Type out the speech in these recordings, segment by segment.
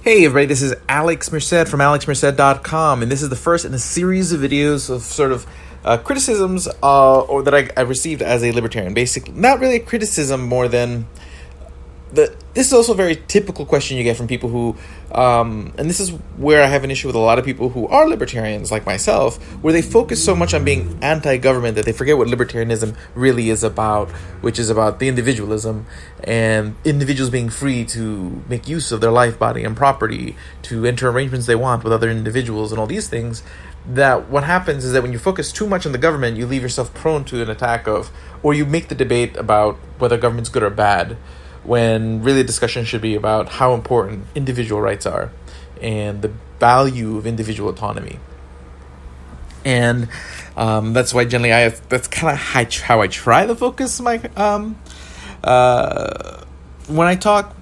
Hey everybody, this is Alex Merced from alexmerced.com, and this is the first in a series of videos of sort of criticisms or that I received as a libertarian. Basically, not really a criticism more than this is also a very typical question you get from people who, and this is where I have an issue with a lot of people who are libertarians like myself, where they focus so much on being anti-government that they forget what libertarianism really is about, which is about the individualism and individuals being free to make use of their life, body, and property, to enter arrangements they want with other individuals and all these things. That what happens is that when you focus too much on the government, you leave yourself prone to an attack of, or you make the debate about whether government's good or bad, when really the discussion should be about how important individual rights are and the value of individual autonomy. And that's why generally that's kind of how I try to focus my when I talk,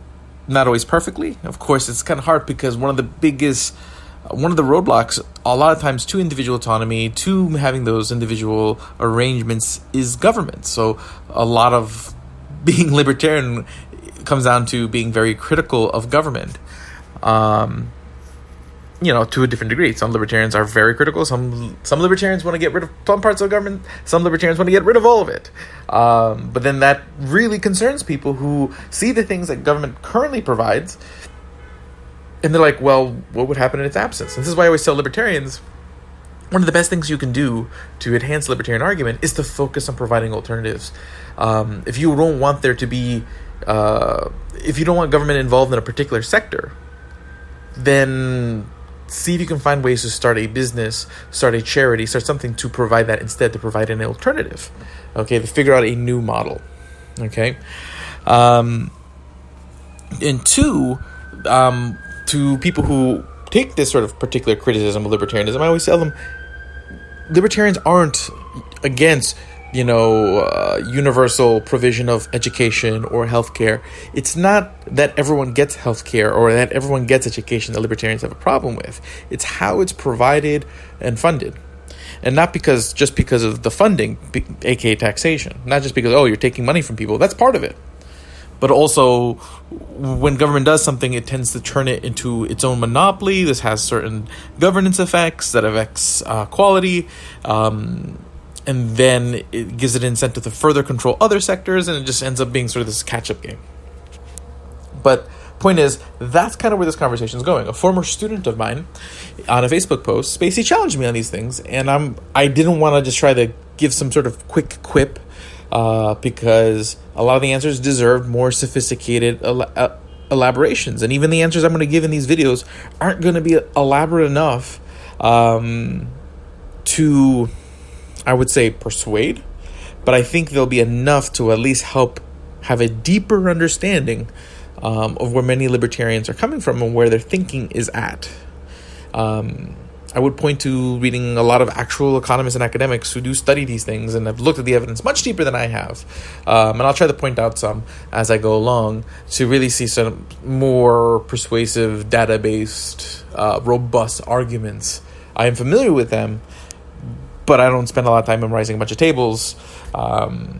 not always perfectly. Of course, it's kind of hard because one of the roadblocks a lot of times to individual autonomy, to having those individual arrangements, is government. So a lot of being libertarian comes down to being very critical of government, to a different degree. Some libertarians are very critical. Some libertarians want to get rid of some parts of government. Some libertarians want to get rid of all of it. But then that really concerns people who see the things that government currently provides, and they're like, well, what would happen in its absence? And this is why I always tell libertarians, one of the best things you can do to enhance the libertarian argument is to focus on providing alternatives. If you don't want there to be, if you don't want government involved in a particular sector, then see if you can find ways to start a business, start a charity, start something to provide that instead, to provide an alternative. Okay, to figure out a new model. Okay, and two, to people who take this sort of particular criticism of libertarianism, I always tell them, libertarians aren't against, universal provision of education or healthcare. It's not that everyone gets healthcare or that everyone gets education that libertarians have a problem with. It's how it's provided and funded. And not just because of the funding, aka taxation. Not just because, you're taking money from people. That's part of it. But also, when government does something, it tends to turn it into its own monopoly. This has certain governance effects that affects quality, and then it gives it an incentive to further control other sectors, and it just ends up being sort of this catch-up game. But point is, that's kind of where this conversation is going. A former student of mine, on a Facebook post, basically challenged me on these things, and I didn't want to just try to give some sort of quick quip, because a lot of the answers deserved more sophisticated elaborations. And even the answers I'm going to give in these videos aren't going to be elaborate enough to, I would say, persuade. But I think they'll be enough to at least help have a deeper understanding of where many libertarians are coming from and where their thinking is at. I would point to reading a lot of actual economists and academics who do study these things and have looked at the evidence much deeper than I have. And I'll try to point out some as I go along to really see some more persuasive, data-based, robust arguments. I am familiar with them, but I don't spend a lot of time memorizing a bunch of tables. I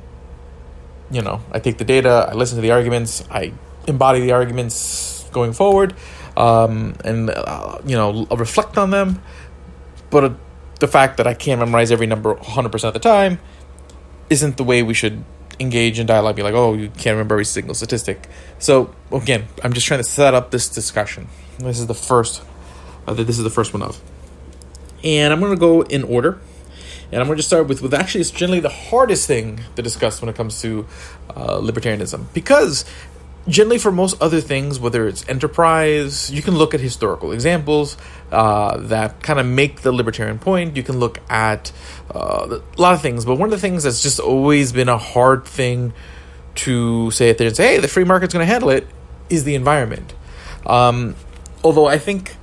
take the data, I listen to the arguments, I embody the arguments going forward, and I'll reflect on them. But the fact that I can't memorize every number 100% of the time isn't the way we should engage in dialogue. Be like, you can't remember every single statistic. So again, I'm just trying to set up this discussion. This is the first. This is the first one of, and I'm going to go in order. And I'm going to start with actually, it's generally the hardest thing to discuss when it comes to libertarianism, because generally, for most other things, whether it's enterprise, you can look at historical examples that kind of make the libertarian point. You can look at a lot of things. But one of the things that's just always been a hard thing to say there and say, hey, the free market's going to handle it, is the environment. Although I think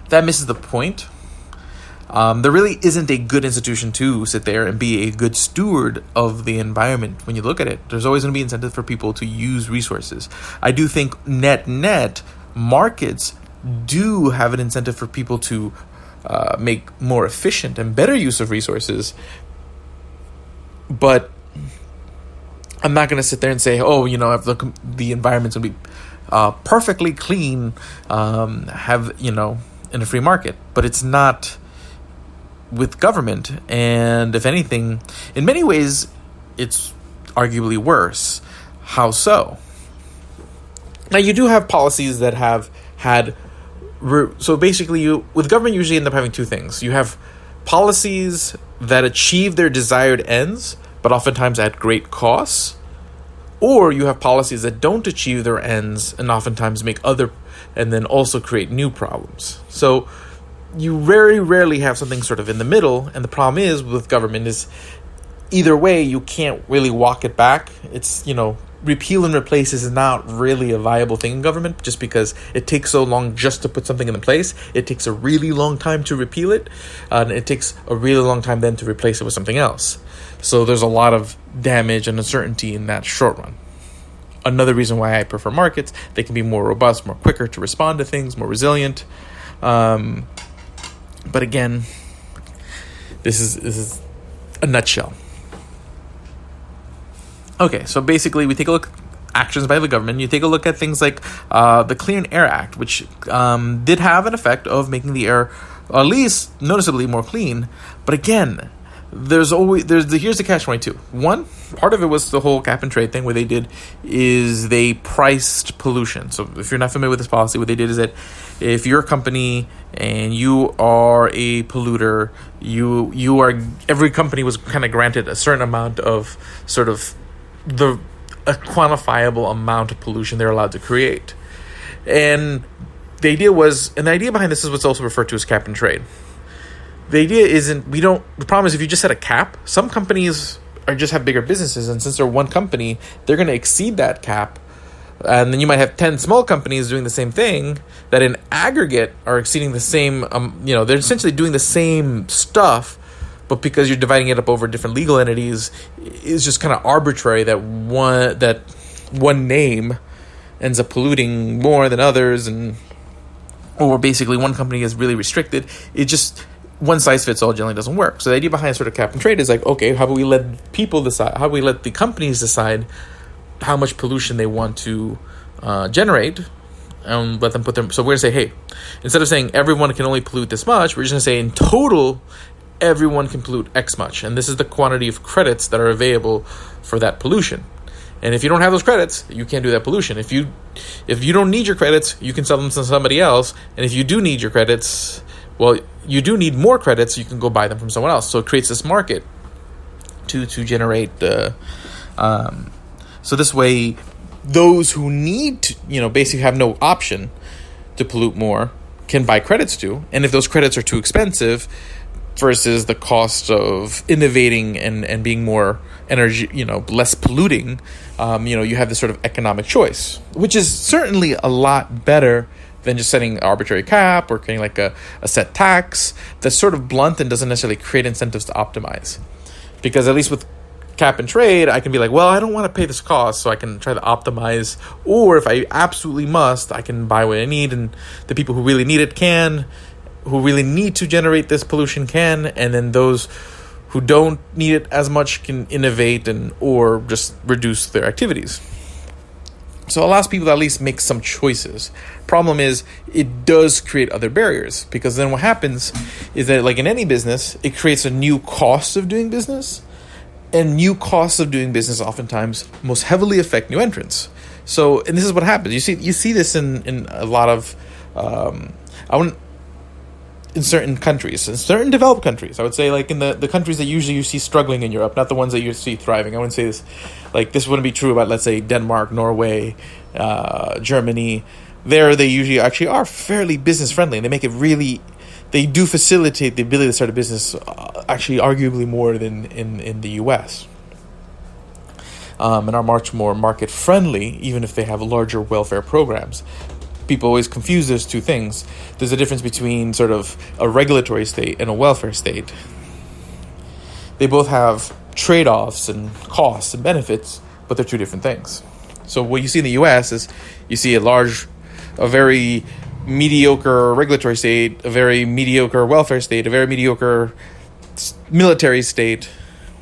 that misses the point. There really isn't a good institution to sit there and be a good steward of the environment. When you look at it, there's always going to be incentive for people to use resources. I do think net markets do have an incentive for people to make more efficient and better use of resources. But I'm not going to sit there and say, if the environment's going to be perfectly clean, have, in a free market. But it's not with government. And if anything, in many ways, it's arguably worse. How so? Now, you do have policies that have had... So basically, with government, you usually end up having two things. You have policies that achieve their desired ends, but oftentimes at great costs. Or you have policies that don't achieve their ends and oftentimes and then also create new problems. So you very rarely have something sort of in the middle. And the problem is with government is either way, you can't really walk it back. It's, repeal and replace is not really a viable thing in government, just because it takes so long just to put something in place. It takes a really long time to repeal it, and it takes a really long time then to replace it with something else. So there's a lot of damage and uncertainty in that short run. Another reason why I prefer markets: they can be more robust, more quicker to respond to things, more resilient. But again, this is a nutshell. Okay, so basically we take a look at actions by the government. You take a look at things like the Clean Air Act, which did have an effect of making the air at least noticeably more clean. But again, here's the catch-22. One, part of it was the whole cap and trade thing. What they did is they priced pollution. So if you're not familiar with this policy, what they did is that if you're a company and you are a polluter, every company was kind of granted a certain amount of sort of a quantifiable amount of pollution they're allowed to create. And the idea behind this is what's also referred to as cap and trade. The idea the problem is if you just set a cap, some companies just have bigger businesses, and since they're one company, they're going to exceed that cap. And then you might have 10 small companies doing the same thing that in aggregate are exceeding the same, they're essentially doing the same stuff, but because you're dividing it up over different legal entities, it's just kind of arbitrary that one name ends up polluting more than others, or basically one company is really restricted. It just, one size fits all generally doesn't work. So the idea behind sort of cap and trade is like, okay, how about we let people decide? How do we let the companies decide how much pollution they want to generate, and let them put them. So we're going to say, hey, instead of saying everyone can only pollute this much, we're just going to say in total, everyone can pollute X much. And this is the quantity of credits that are available for that pollution. And if you don't have those credits, you can't do that pollution. If you don't need your credits, you can sell them to somebody else. And if you do need your credits, well, you do need more credits, you can go buy them from someone else. So it creates this market to generate the... So this way, those who need to, basically have no option to pollute more can buy credits too. And if those credits are too expensive versus the cost of innovating and being more energy, less polluting, you have this sort of economic choice, which is certainly a lot better than just setting an arbitrary cap or creating like a set tax that's sort of blunt and doesn't necessarily create incentives to optimize. Because at least with cap and trade, I can be like, well, I don't want to pay this cost, so I can try to optimize. Or if I absolutely must, I can buy what I need, and the people who really need it can, who really need to generate this pollution can, and then those who don't need it as much can innovate or just reduce their activities. So it allows people to at least make some choices. Problem is, it does create other barriers, because then what happens is that, like in any business, it creates a new cost of doing business. And new costs of doing business oftentimes most heavily affect new entrants. So, and this is what happens. You see this in a lot of, in certain countries, in certain developed countries. I would say, like in the countries that usually you see struggling in Europe, not the ones that you see thriving. I wouldn't say this, like this wouldn't be true about, let's say, Denmark, Norway, Germany. There, they usually actually are fairly business friendly, and they make it really. They do facilitate the ability to start a business, actually arguably more than in the U.S. And are much more market friendly, even if they have larger welfare programs. People always confuse those two things. There's a difference between sort of a regulatory state and a welfare state. They both have trade-offs and costs and benefits, but they're two different things. So what you see in the U.S. is you see a very mediocre regulatory state, a very mediocre welfare state, a very mediocre military state,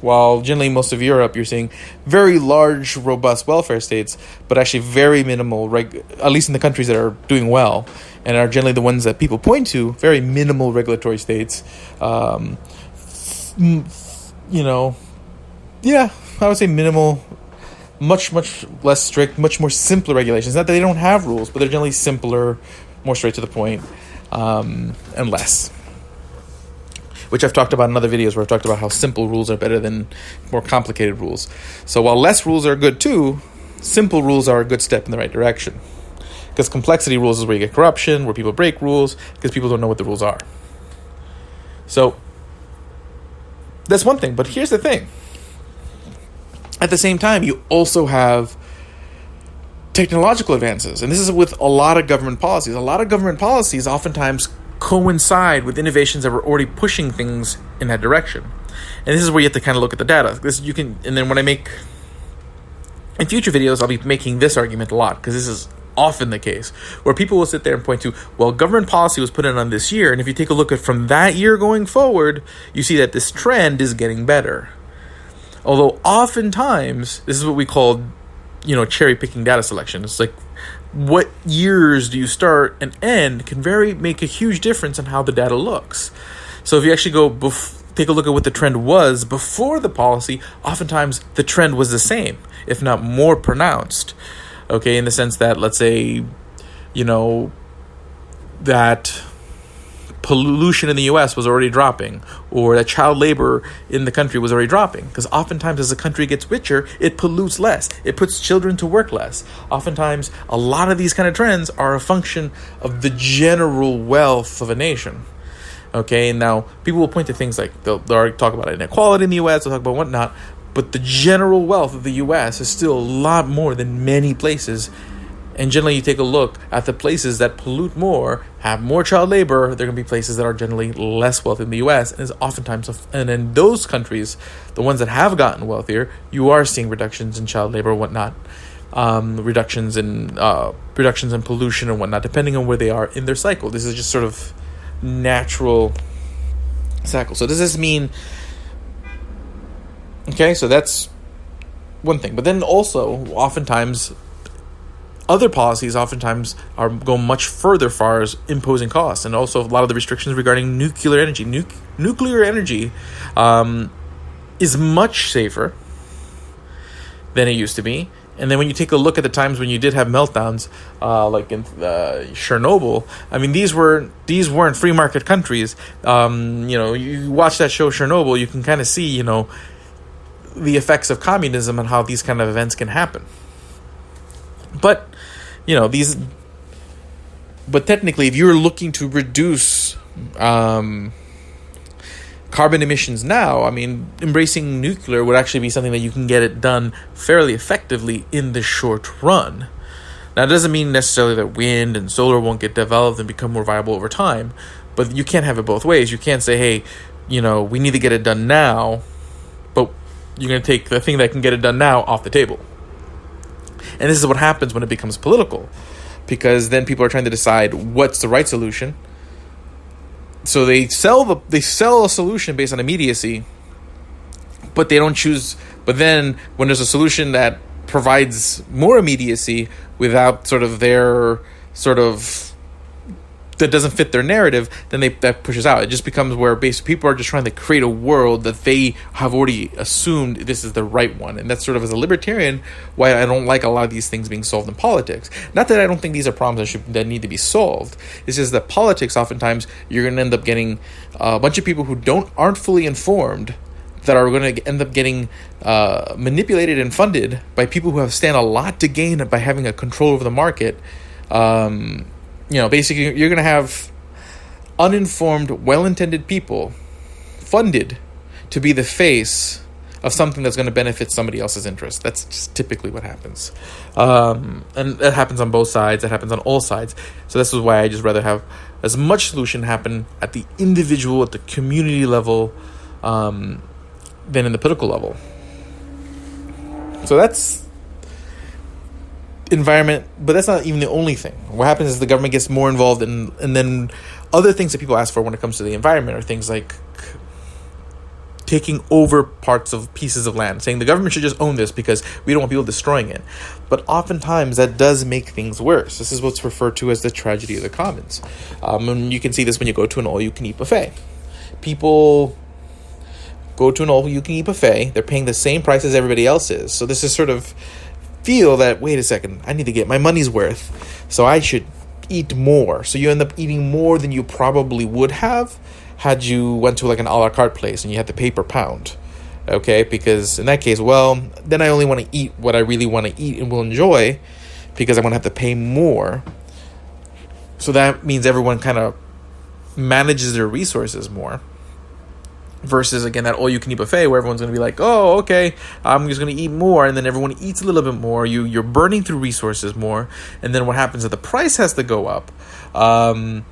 while generally most of Europe you're seeing very large, robust welfare states, but actually very minimal, at least in the countries that are doing well, and are generally the ones that people point to, very minimal regulatory states. I would say minimal, much less strict, much more simpler regulations. Not that they don't have rules, but they're generally simpler, more straight to the point, and less. Which I've talked about in other videos where I've talked about how simple rules are better than more complicated rules. So while less rules are good too, simple rules are a good step in the right direction. Because complexity rules is where you get corruption, where people break rules, because people don't know what the rules are. So that's one thing. But here's the thing. At the same time, you also have technological advances. And this is with a lot of government policies. A lot of government policies oftentimes coincide with innovations that were already pushing things in that direction. And this is where you have to kind of look at the data. And then when I make, in future videos, I'll be making this argument a lot, because this is often the case, where people will sit there and point to, well, government policy was put in on this year, and if you take a look at from that year going forward, you see that this trend is getting better. Although oftentimes, this is what we call, cherry-picking data selection. It's like, what years do you start and end can make a huge difference in how the data looks. So if you actually take a look at what the trend was before the policy, oftentimes the trend was the same, if not more pronounced. Okay, in the sense that, let's say, that pollution in the U.S. was already dropping, or that child labor in the country was already dropping. Because oftentimes as the country gets richer, it pollutes less. It puts children to work less. Oftentimes, a lot of these kind of trends are a function of the general wealth of a nation. Okay, now people will point to things like, they'll already talk about inequality in the U.S., they'll talk about whatnot, but the general wealth of the U.S. is still a lot more than many places. And generally, you take a look at the places that pollute more, have more child labor, they're going to be places that are generally less wealthy in the U.S. And is oftentimes, and in those countries, the ones that have gotten wealthier, you are seeing reductions in child labor and whatnot, reductions in pollution and whatnot, depending on where they are in their cycle. This is just sort of natural cycle. So does this mean? Okay, so that's one thing. But then also, oftentimes, other policies go much further far as imposing costs, and also a lot of the restrictions regarding nuclear energy. Nuclear energy is much safer than it used to be. And then when you take a look at the times when you did have meltdowns, like in Chernobyl, I mean, these weren't free market countries. You watch that show Chernobyl, you can kind of see, the effects of communism and how these kind of events can happen. But, but technically, if you're looking to reduce carbon emissions now, I mean, embracing nuclear would actually be something that you can get it done fairly effectively in the short run. Now, it doesn't mean necessarily that wind and solar won't get developed and become more viable over time, but you can't have it both ways. You can't say, hey, we need to get it done now, but you're going to take the thing that can get it done now off the table. And this is what happens when it becomes political, because then people are trying to decide what's the right solution. So they sell a solution based on immediacy, but they don't choose. But then when there's a solution that provides more immediacy without that doesn't fit their narrative, then that pushes out. It just becomes where people are just trying to create a world that they have already assumed this is the right one. And that's sort of, as a libertarian, why I don't like a lot of these things being solved in politics. Not that I don't think these are problems that need to be solved. It's just that politics, oftentimes, you're going to end up getting a bunch of people who aren't fully informed, that are going to end up getting manipulated and funded by people who stand a lot to gain by having a control over the market. Basically, you're going to have uninformed, well-intended people funded to be the face of something that's going to benefit somebody else's interest. That's just typically what happens. And that happens on both sides. That happens on all sides. So this is why I just rather have as much solution happen at the individual, at the community level, than in the political level. So that's environment, but that's not even the only thing. What happens is the government gets more involved and then other things that people ask for when it comes to the environment are things like taking over pieces of land, saying the government should just own this because we don't want people destroying it. But oftentimes that does make things worse. This is what's referred to as the tragedy of the commons. And you can see this when you go to an all-you-can-eat buffet. People go to an all-you-can-eat buffet. They're paying the same price as everybody else is. So this is sort of feel that, wait a second, I need to get my money's worth, so I should eat more. So you end up eating more than you probably would have had you went to like an a la carte place and you had to pay per pound. Okay, because in that case, well, then I only want to eat what I really want to eat and will enjoy, because I'm going to have to pay more. So that means everyone kind of manages their resources more. Versus, again, that all-you-can-eat buffet where everyone's going to be like, oh, okay, I'm just going to eat more, and then everyone eats a little bit more. You're burning through resources more, and then what happens is the price has to go up, and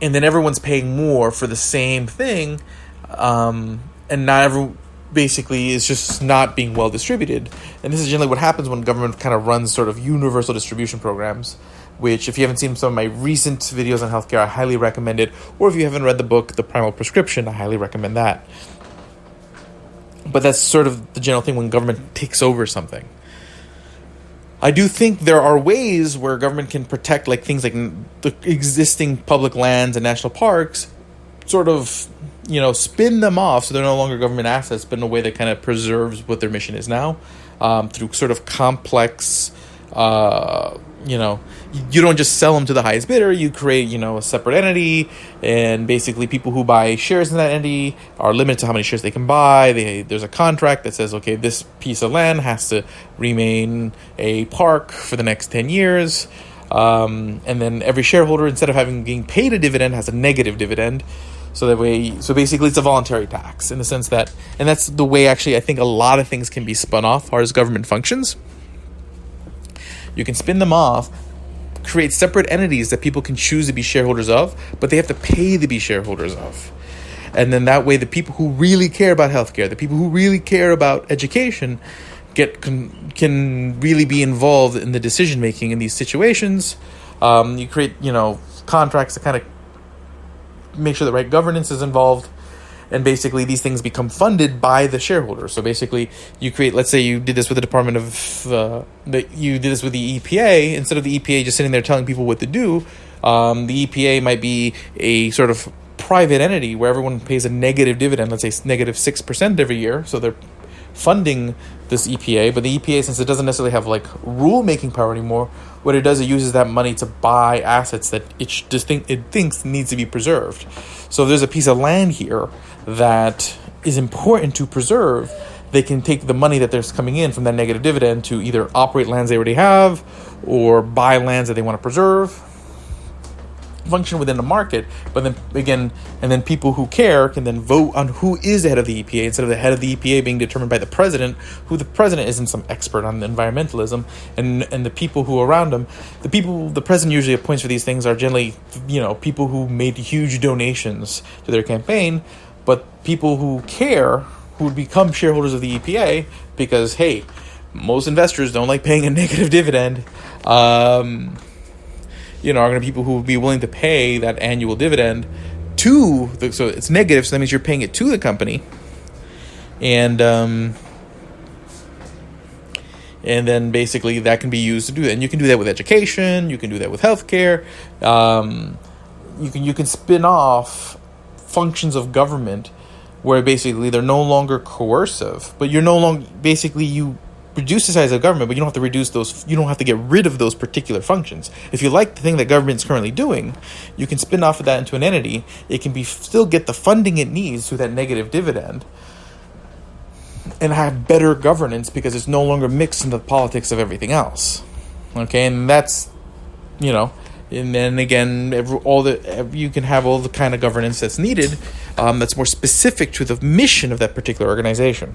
then everyone's paying more for the same thing, and not everyone basically is just not being well distributed. And this is generally what happens when government kind of runs sort of universal distribution programs, which, if you haven't seen some of my recent videos on healthcare, I highly recommend it. Or if you haven't read the book, The Primal Prescription, I highly recommend that. But that's sort of the general thing when government takes over something. I do think there are ways where government can protect like things like the existing public lands and national parks, sort of, spin them off so they're no longer government assets, but in a way that kind of preserves what their mission is now, through sort of complex, you don't just sell them to the highest bidder. You create, a separate entity, and basically people who buy shares in that entity are limited to how many shares they can buy. There's a contract that says, okay, this piece of land has to remain a park for the next 10 years. And then every shareholder, instead of being paid a dividend, has a negative dividend. So basically it's a voluntary tax in the sense that, and that's the way actually I think a lot of things can be spun off as far as government functions. You can spin them off, create separate entities that people can choose to be shareholders of, but they have to pay to be shareholders of. And then that way the people who really care about healthcare, the people who really care about education can really be involved in the decision making in these situations. You create, contracts to kind of make sure the right governance is involved. And basically, these things become funded by the shareholders. So basically, you create. Let's say you did this with the Department of, you did this with the EPA. Instead of the EPA just sitting there telling people what to do, the EPA might be a sort of private entity where everyone pays a negative dividend. Let's say negative 6% every year. So they're funding this EPA, but the EPA, since it doesn't necessarily have like rule making power anymore, what it does, it uses that money to buy assets that it thinks needs to be preserved. So if there's a piece of land here that is important to preserve, they can take the money that there's coming in from that negative dividend to either operate lands they already have or buy lands that they want to preserve, function within the market. But then again, and then people who care can then vote on who is the head of the EPA instead of the head of the EPA being determined by the president, who the president isn't some expert on environmentalism, and the people who are around him. The people the president usually appoints for these things are generally, people who made huge donations to their campaign, but people who care, who would become shareholders of the EPA because, hey, most investors don't like paying a negative dividend. Are going to be people who will be willing to pay that annual dividend so it's negative, so that means you're paying it to the company. And then basically that can be used to do that. And you can do that with education, you can do that with healthcare. You can spin off functions of government where basically they're no longer coercive, but you're no longer, basically you reduce the size of government, but you don't have to get rid of those particular functions. If you like the thing that government's currently doing, you can spin off of that into an entity. It can still get the funding it needs through that negative dividend and have better governance because it's no longer mixed into the politics of everything else. Okay, and that's, and then again, you can have all the kind of governance that's needed, that's more specific to the mission of that particular organization.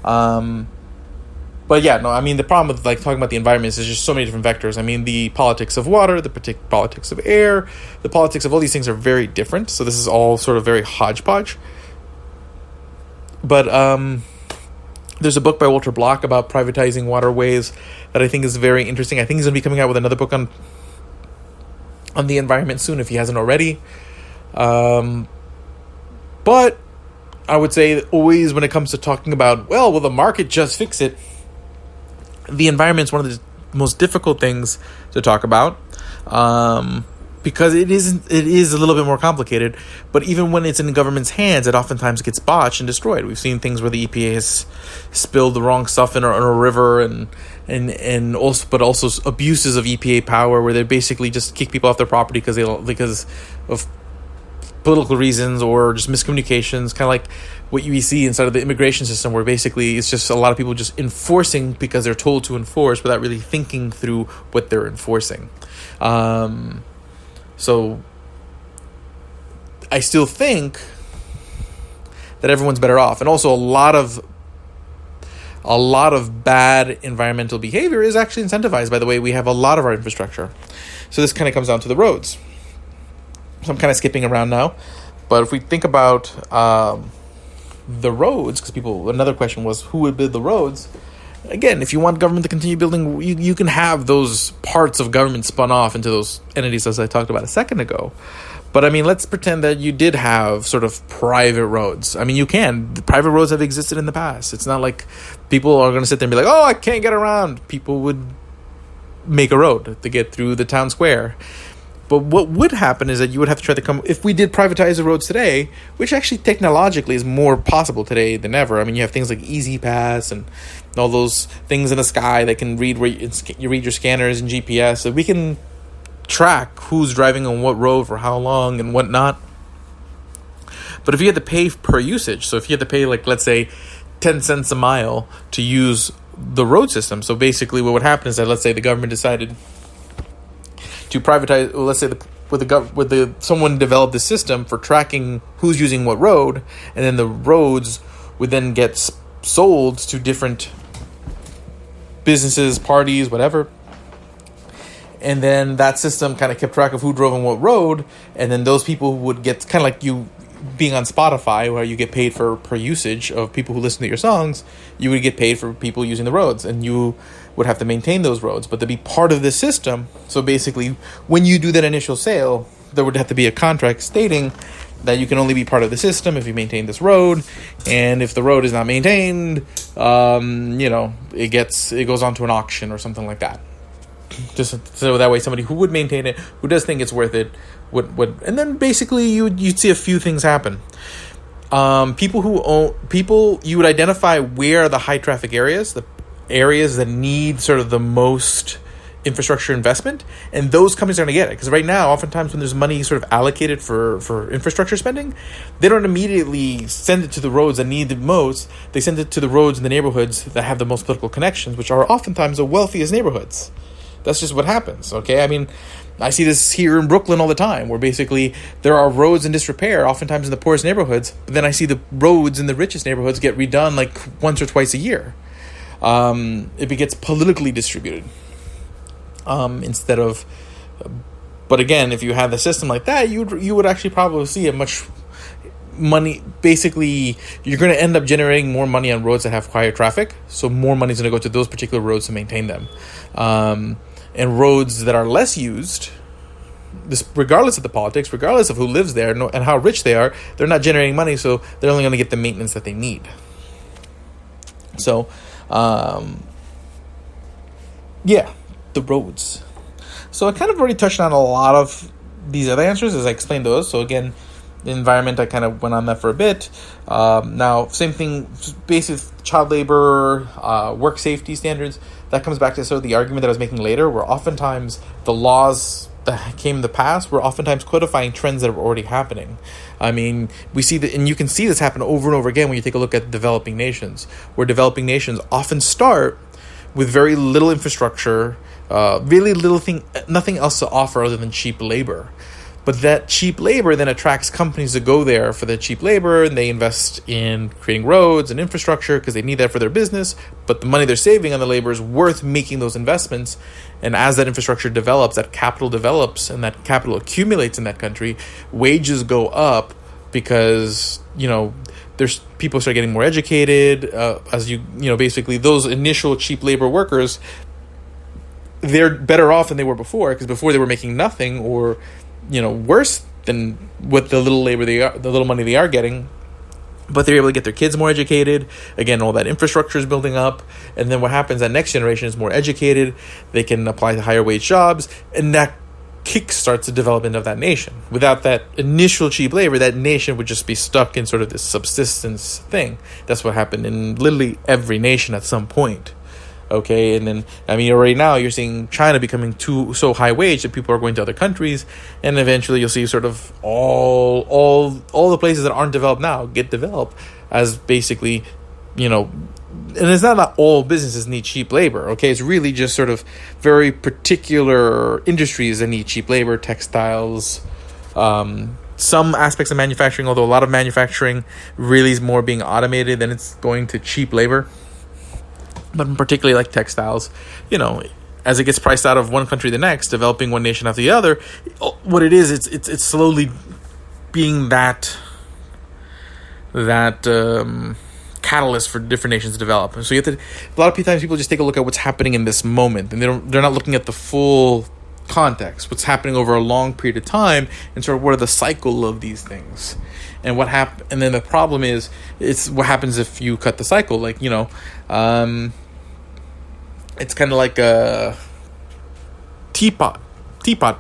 But yeah, no, I mean, the problem with talking about the environment is there's just so many different vectors. I mean, the politics of water, the politics of air, the politics of all these things are very different. So this is all sort of very hodgepodge. But there's a book by Walter Block about privatizing waterways that I think is very interesting. I think he's going to be coming out with another book on the environment soon if he hasn't already. But I would say always when it comes to talking about, well, will the market just fix it? The environment's one of the most difficult things to talk about, because it is a little bit more complicated. But even when it's in the government's hands, it oftentimes gets botched and destroyed. We've seen things where the EPA has spilled the wrong stuff in a river, and also abuses of EPA power, where they basically just kick people off their property because of political reasons or just miscommunications, kind of like what you see inside of the immigration system, where basically it's just a lot of people just enforcing because they're told to enforce without really thinking through what they're enforcing. So I still think that everyone's better off. And also a lot of bad environmental behavior is actually incentivized by the way we have a lot of our infrastructure. So this kind of comes down to the roads. So I'm kind of skipping around now, but if we think about the roads, because another question was who would build the roads. Again, if you want government to continue building, you can have those parts of government spun off into those entities, as I talked about a second ago. But I mean, let's pretend that you did have sort of private roads. I mean, you can. The private roads have existed in the past. It's not like people are going to sit there and be like, oh, I can't get around. People would make a road to get through the town square. But what would happen is that you would have to try to come, if we did privatize the roads today, which actually technologically is more possible today than ever. I mean, you have things like Easy Pass and all those things in the sky that can read you read your scanners and GPS. So we can track who's driving on what road for how long and whatnot. But if you had to pay per usage, so if you had to pay, like, let's say 10 cents a mile to use the road system. So basically what would happen is that, let's say the government decided to privatize, well, let's say someone developed the system for tracking who's using what road, and then the roads would then get sold to different businesses, parties, whatever. And then that system kind of kept track of who drove on what road, and then those people would get, kind of like you being on Spotify, where you get paid per usage of people who listen to your songs. You would get paid for people using the roads, and you would have to maintain those roads. But to be part of the system, so basically when you do that initial sale, there would have to be a contract stating that you can only be part of the system if you maintain this road, and if the road is not maintained, it goes on to an auction or something like that. Just so that way somebody who would maintain it, who does think it's worth it, would and then basically you'd see a few things happen. You would identify where are the high traffic areas, the areas that need sort of the most infrastructure investment, and those companies are going to get it. Because right now, oftentimes when there's money sort of allocated for infrastructure spending, they don't immediately send it to the roads that need the most. They send it to the roads in the neighborhoods that have the most political connections, which are oftentimes the wealthiest neighborhoods. That's just what happens, okay? I mean, I see this here in Brooklyn all the time, where basically there are roads in disrepair, oftentimes in the poorest neighborhoods, but then I see the roads in the richest neighborhoods get redone like once or twice a year. It gets politically distributed instead of... But again, if you have a system like that, you would actually probably see a much money... Basically, you're going to end up generating more money on roads that have higher traffic, so more money is going to go to those particular roads to maintain them. And roads that are less used, this, regardless of the politics, regardless of who lives there and how rich they are, they're not generating money, so they're only going to get the maintenance that they need. So, the roads. So I kind of already touched on a lot of these other answers as I explained those. So again, the environment, I kind of went on that for a bit. Now, same thing, basic child labor, work safety standards. That comes back to sort of the argument that I was making later, where oftentimes the laws that came in the past were oftentimes codifying trends that were already happening. I mean, we see that, and you can see this happen over and over again when you take a look at developing nations, where developing nations often start with very little infrastructure, nothing else to offer other than cheap labor. But that cheap labor then attracts companies to go there for the cheap labor, and they invest in creating roads and infrastructure because they need that for their business. But the money they're saving on the labor is worth making those investments. And as that infrastructure develops, that capital develops, and that capital accumulates in that country, wages go up because, there's people start getting more educated. Basically those initial cheap labor workers, they're better off than they were before, because before they were making nothing or worse than with the little the little money they are getting. But they're able to get their kids more educated. Again, all that infrastructure is building up. And then what happens, that next generation is more educated. They can apply to higher wage jobs. And that kickstarts the development of that nation. Without that initial cheap labor, that nation would just be stuck in sort of this subsistence thing. That's what happened in literally every nation at some point. Okay, and then, I mean, right now you're seeing China becoming so high wage that people are going to other countries, and eventually you'll see sort of all the places that aren't developed now get developed as basically, and it's not that all businesses need cheap labor. Okay, it's really just sort of very particular industries that need cheap labor, textiles, some aspects of manufacturing, although a lot of manufacturing really is more being automated than it's going to cheap labor. But particularly like textiles, as it gets priced out of one country to the next, developing one nation after the other, what it is, it's slowly being that catalyst for different nations to develop. And so a lot of times people just take a look at what's happening in this moment, and they're not looking at the full context, what's happening over a long period of time, and sort of what are the cycle of these things. And and then the problem is, it's what happens if you cut the cycle. Like, it's kind of like a teapot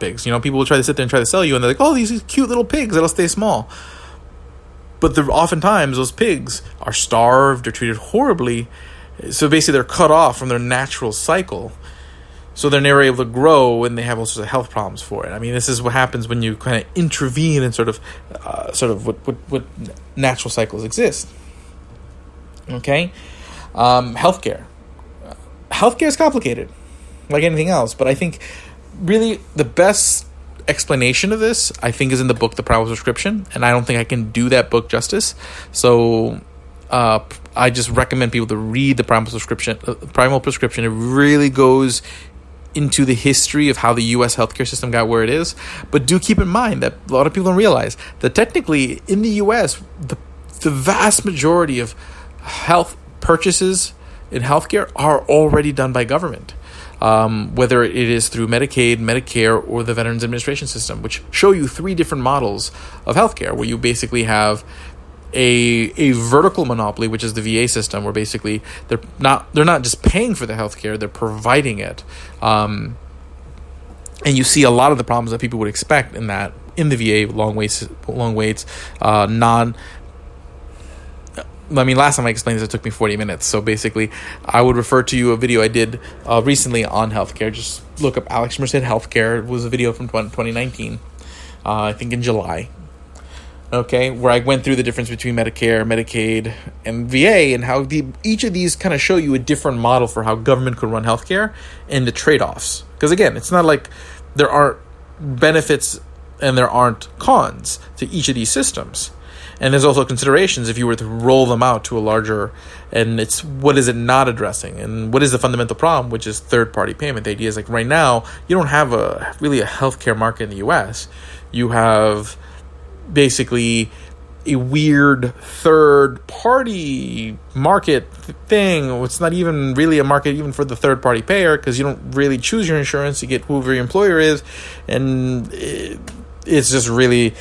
pigs. People will try to sit there and try to sell you, and they're like, oh, these cute little pigs that'll stay small. But oftentimes those pigs are starved or treated horribly. So basically they're cut off from their natural cycle. So they're never able to grow, and they have all sorts of health problems for it. I mean, this is what happens when you kind of intervene in sort of what natural cycles exist. Okay, healthcare. Healthcare is complicated, like anything else. But I think really the best explanation of this, I think, is in the book The Primal Prescription, and I don't think I can do that book justice. So I just recommend people to read The Primal Prescription. It really goes into the history of how the U.S. healthcare system got where it is. But do keep in mind that a lot of people don't realize that technically in the U.S., the vast majority of health purchases in healthcare are already done by government, whether it is through Medicaid, Medicare, or the Veterans Administration System, which show you three different models of healthcare, where you basically have a vertical monopoly, which is the VA system, where basically they're not just paying for the healthcare, they're providing it. And you see a lot of the problems that people would expect in the VA, long waits, last time I explained this, it took me 40 minutes. So basically, I would refer to you a video I did recently on healthcare. Just look up Alex Merced Healthcare. It was a video from 2019, I think in July. Okay, where I went through the difference between Medicare, Medicaid, and VA, and how each of these kind of show you a different model for how government could run healthcare and the trade-offs. Because again, it's not like there aren't benefits and there aren't cons to each of these systems. And there's also considerations if you were to roll them out to a larger, and it's what is it not addressing, and what is the fundamental problem, which is third-party payment. The idea is like right now, you don't have really a healthcare market in the U.S. You have basically a weird third-party market thing. It's not even really a market even for the third-party payer, because you don't really choose your insurance. You get whoever your employer is, and it's just really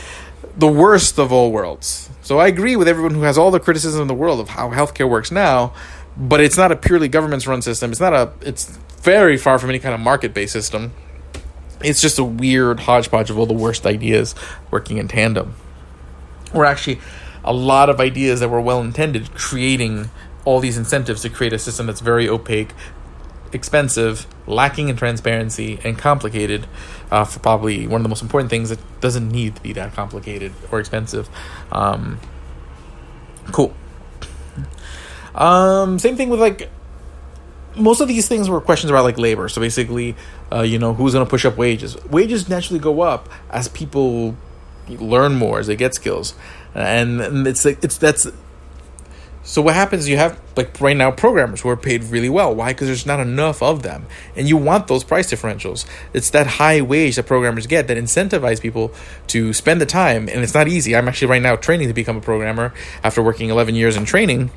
the worst of all worlds. So I agree with everyone who has all the criticism in the world of how healthcare works now, but it's not a purely government-run system. It's very far from any kind of market-based system. It's just a weird hodgepodge of all the worst ideas working in tandem. Or actually, a lot of ideas that were well-intended, creating all these incentives to create a system that's very opaque, expensive, lacking in transparency, and complicated, for probably one of the most important things that doesn't need to be that complicated or expensive. Cool. Same thing with like most of these things were questions about like labor. So basically, who's going to push up wages? Wages naturally go up as people learn more, as they get skills, and that's. So what happens? You have like right now programmers who are paid really well. Why? Because there's not enough of them, and you want those price differentials. It's that high wage that programmers get that incentivize people to spend the time, and it's not easy. I'm actually right now training to become a programmer after working 11 years in training,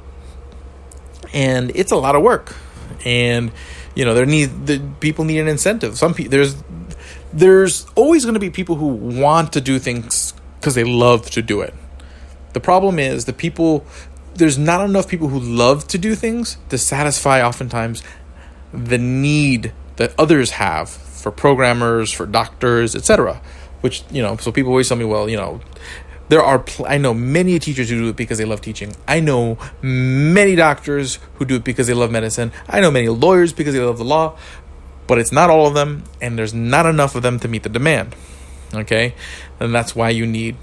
and it's a lot of work. And people need an incentive. There's always going to be people who want to do things because they love to do it. The problem is there's not enough people who love to do things to satisfy oftentimes the need that others have for programmers, for doctors, etc. Which, so people always tell me, well, I know many teachers who do it because they love teaching. I know many doctors who do it because they love medicine. I know many lawyers because they love the law, but it's not all of them, and there's not enough of them to meet the demand. Okay? And that's why you need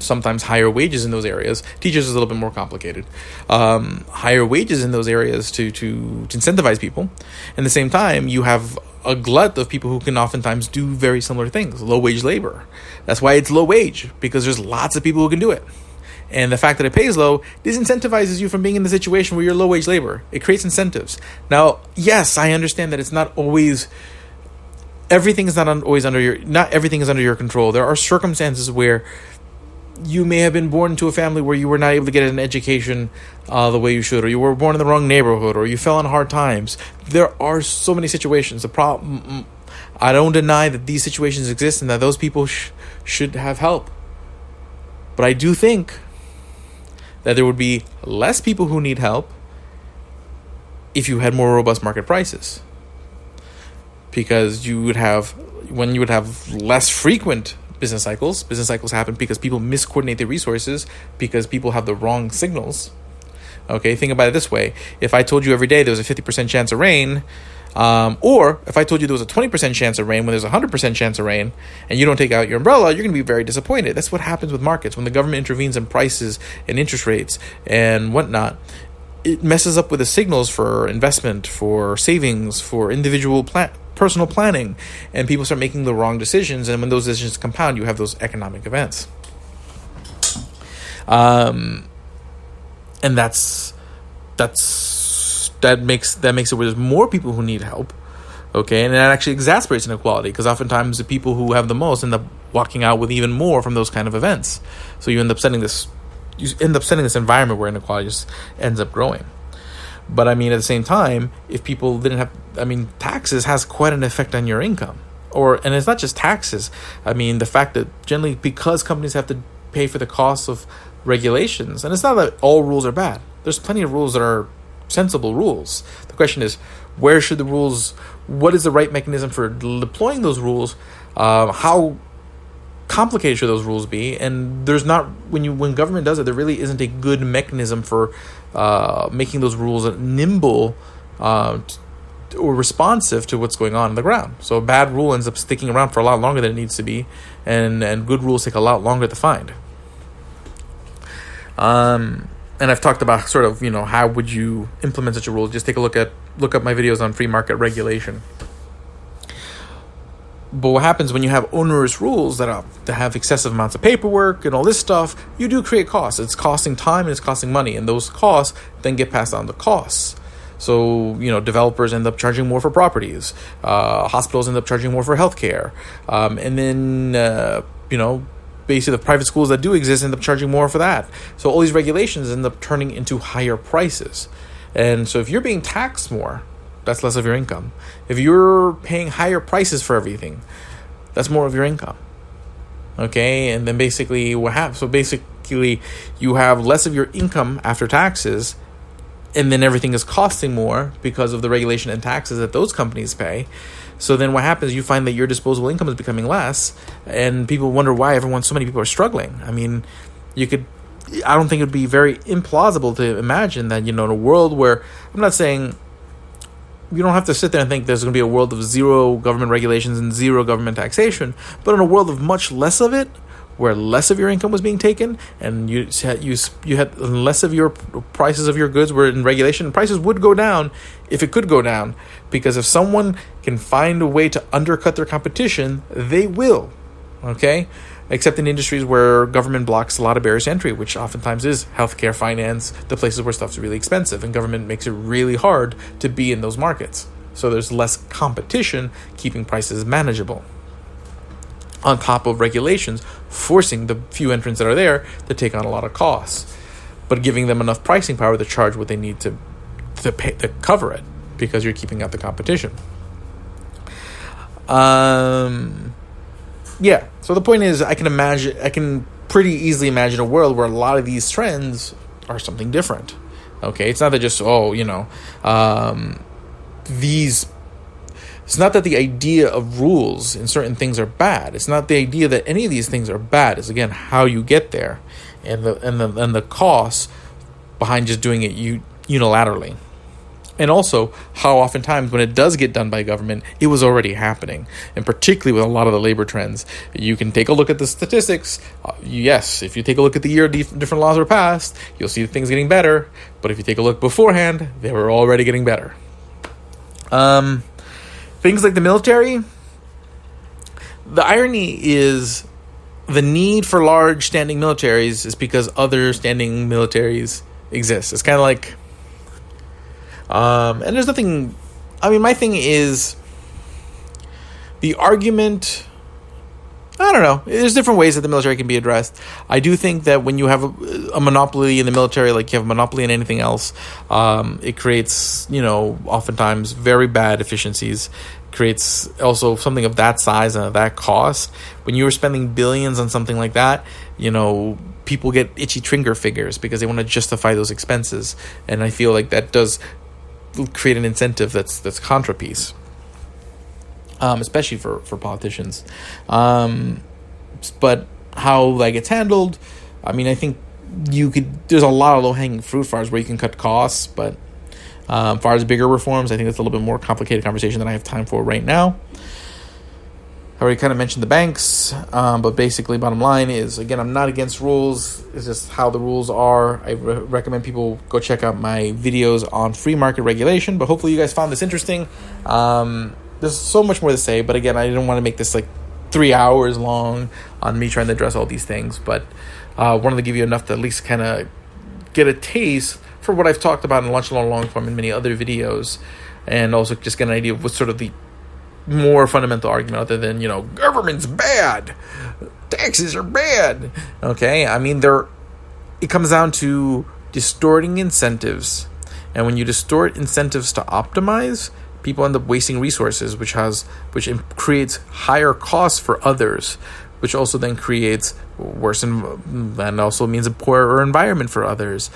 sometimes higher wages in those areas. Teachers is a little bit more complicated. Higher wages in those areas to incentivize people. At the same time, you have a glut of people who can oftentimes do very similar things. Low wage labor. That's why it's low wage, because there's lots of people who can do it. And the fact that it pays low disincentivizes you from being in the situation where you're low wage labor. It creates incentives. Now, yes, I understand that it's not always... Everything is not everything is under your control. There are circumstances where you may have been born into a family where you were not able to get an education the way you should, or you were born in the wrong neighborhood, or you fell on hard times. There are so many situations. The problem, I don't deny that these situations exist and that those people should have help. But I do think that there would be less people who need help if you had more robust market prices. Because when you would have less frequent business cycles happen because people miscoordinate their resources, because people have the wrong signals. Okay, think about it this way. If I told you every day there was a 50% chance of rain, or if I told you there was a 20% chance of rain when there's a 100% chance of rain, and you don't take out your umbrella, you're going to be very disappointed. That's what happens with markets. When the government intervenes in prices and interest rates and whatnot, it messes up with the signals for investment, for savings, for individual personal planning, and people start making the wrong decisions. And when those decisions compound, you have those economic events. And that makes it where there's more people who need help. Okay, and that actually exacerbates inequality, because oftentimes the people who have the most end up walking out with even more from those kind of events. So you end up setting this environment where inequality just ends up growing. But at the same time, if people didn't have, taxes has quite an effect on your income. And it's not just taxes. The fact that generally, because companies have to pay for the costs of regulations, and it's not that all rules are bad. There's plenty of rules that are sensible rules. The question is, where should the rules, what is the right mechanism for deploying those rules? How complicated should those rules be? And there's not, when government does it, there really isn't a good mechanism for making those rules nimble or responsive to what's going on the ground. So a bad rule ends up sticking around for a lot longer than it needs to be, and good rules take a lot longer to find. And I've talked about sort of, how would you implement such a rule? Just look up my videos on free market regulation. But what happens when you have onerous rules that have excessive amounts of paperwork and all this stuff, you do create costs. It's costing time and it's costing money, and those costs then get passed on to costs. So, developers end up charging more for properties. Hospitals end up charging more for healthcare. And then, basically the private schools that do exist end up charging more for that. So all these regulations end up turning into higher prices. And so if you're being taxed more, that's less of your income. If you're paying higher prices for everything, that's more of your income. Okay, and then basically you have less of your income after taxes, and then everything is costing more because of the regulation and taxes that those companies pay. So then what happens, you find that your disposable income is becoming less, and people wonder why so many people are struggling. I don't think it would be very implausible to imagine that, in a world where, I'm not saying you don't have to sit there and think there's going to be a world of zero government regulations and zero government taxation, but in a world of much less of it, where less of your income was being taken, and you had less of your prices of your goods were in regulation, prices would go down if it could go down, because if someone can find a way to undercut their competition, they will. Okay, except in industries where government blocks a lot of barriers to entry, which oftentimes is healthcare, finance, the places where stuff's really expensive, and government makes it really hard to be in those markets. So there's less competition, keeping prices manageable, on top of regulations forcing the few entrants that are there to take on a lot of costs, but giving them enough pricing power to charge what they need to pay, to cover it, because you're keeping out the competition. yeah, so the point is, I can pretty easily imagine a world where a lot of these trends are something different. Okay, it's not that just, it's not that the idea of rules in certain things are bad. It's not the idea that any of these things are bad. It's, again, how you get there and the costs behind just doing it unilaterally. And also, how oftentimes when it does get done by government, it was already happening. And particularly with a lot of the labor trends, you can take a look at the statistics. Yes, if you take a look at the year different laws were passed, you'll see things getting better. But if you take a look beforehand, they were already getting better. Things like the military, the irony is the need for large standing militaries is because other standing militaries exist. It's kind of like, and there's nothing, my thing is the argument, I don't know, there's different ways that the military can be addressed. I do think that when you have a monopoly in the military, like you have a monopoly in anything else, it creates, oftentimes very bad efficiencies. Creates also something of that size and of that cost. When you were spending billions on something like that, people get itchy trigger figures because they want to justify those expenses. And I feel like that does create an incentive that's contrapiece, especially for politicians. But how that gets handled, I think there's a lot of low-hanging fruit far as where you can cut costs, but far as bigger reforms, I think that's a little bit more complicated conversation than I have time for right now. I already kind of mentioned the banks, but basically bottom line is, again, I'm not against rules. It's just how the rules are. I recommend people go check out my videos on free market regulation, but hopefully you guys found this interesting. There's so much more to say, but again, I didn't want to make this like 3 hours long on me trying to address all these things, but wanted to give you enough to at least kind of get a taste for what I've talked about in Lunch Alone Long Form and many other videos, and also just get an idea of what's sort of the more fundamental argument other than, government's bad, taxes are bad. Okay, it comes down to distorting incentives, and when you distort incentives to optimize, people end up wasting resources, which creates higher costs for others, which also then creates worse and also means a poorer environment for others.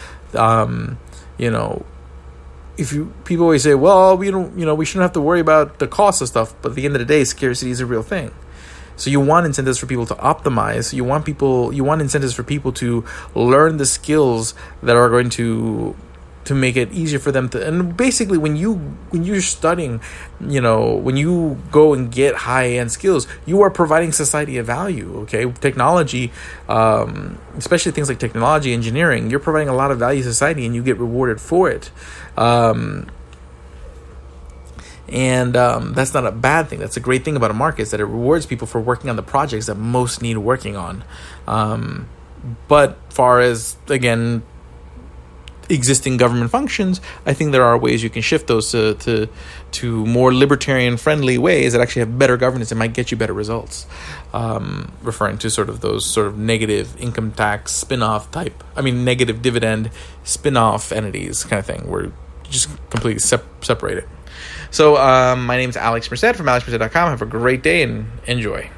People always say, well, we shouldn't have to worry about the cost of stuff, but at the end of the day, scarcity is a real thing. So you want incentives for people to optimize. You want incentives for people to learn the skills that are going to make it easier for them to, and basically when you're studying, when you go and get high-end skills, you are providing society a value. Okay, technology, especially things like technology, engineering, you're providing a lot of value to society and you get rewarded for it. That's not a bad thing. That's a great thing about a market, is that it rewards people for working on the projects that most need working on. But far as, again, existing government functions, I think there are ways you can shift those to more libertarian friendly ways that actually have better governance and might get you better results. Referring to sort of those sort of negative income tax spin-off type, negative dividend spin-off entities kind of thing, where you just completely separate it. So my name's Alex Merced from alexmerced.com. Have a great day and enjoy.